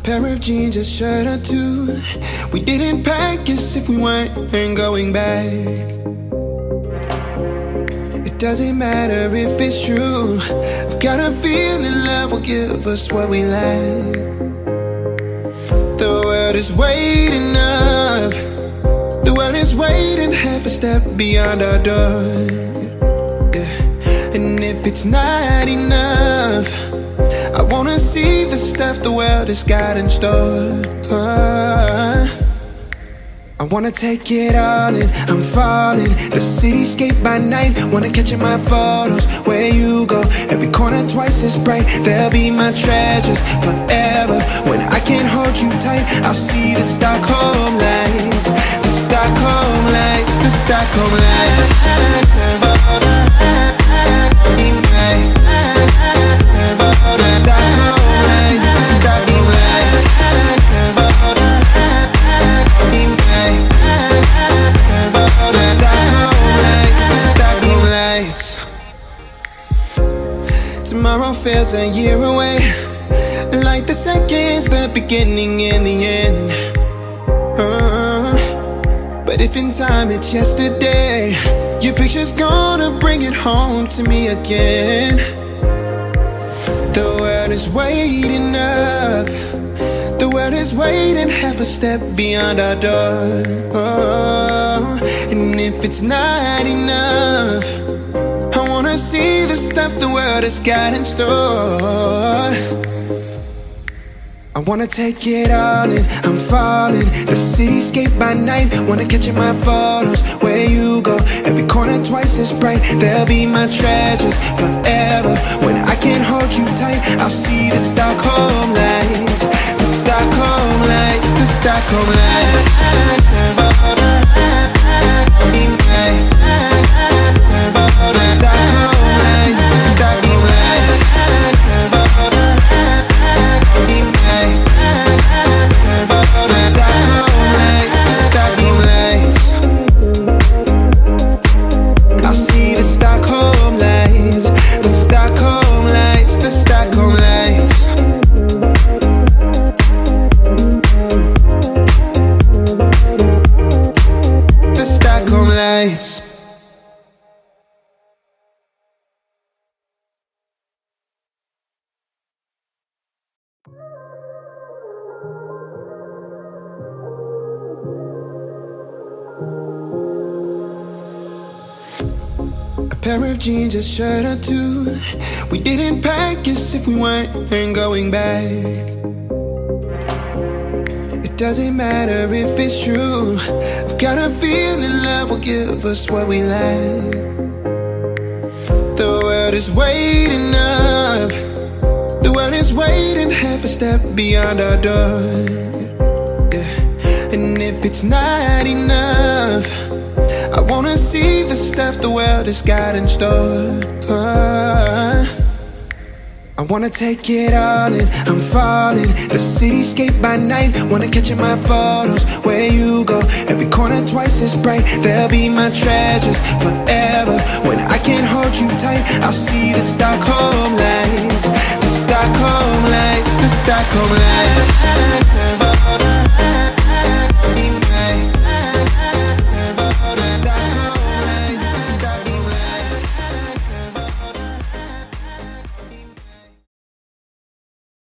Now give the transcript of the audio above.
Pair of jeans, a shirt or two. We didn't pack as if we weren't going back. It doesn't matter if it's true. I've got a feeling love will give us what we lack. The world is waiting up. The world is waiting half a step beyond our door. Yeah. And if it's not enough, I wanna see the stuff the world has got in store. I wanna take it all in, I'm falling. The cityscape by night, wanna catch in my photos. Where you go, every corner twice as bright. They'll be my treasures forever. When I can't hold you tight, I'll see the Stockholm lights. The Stockholm lights, the Stockholm lights. Tomorrow feels a year away, like the seconds, the beginning and the end. But if in time it's yesterday, your picture's gonna bring it home to me again. The world is waiting up. The world is waiting half a step beyond our door. And if it's not enough, I wanna see the stuff the world has got in store. I wanna take it all in, I'm falling. The cityscape by night, wanna catch in my photos. Where you go, every corner twice as bright. They'll be my treasures forever. When I can't hold you tight, I'll see the Stockholm lights. The Stockholm lights, the Stockholm lights. Pair of jeans, a shirt or two. We didn't pack as if we weren't going back. It doesn't matter if it's true. I've got a feeling love will give us what we lack. The world is waiting up. The world is waiting half a step beyond our door. Yeah. And if it's not enough, I wanna see the stuff the world has got in store. I wanna take it all in, I'm falling. The cityscape by night, wanna catch in my photos. Where you go, every corner twice as bright. They'll be my treasures forever. When I can't hold you tight, I'll see the Stockholm lights. The Stockholm lights, the Stockholm lights.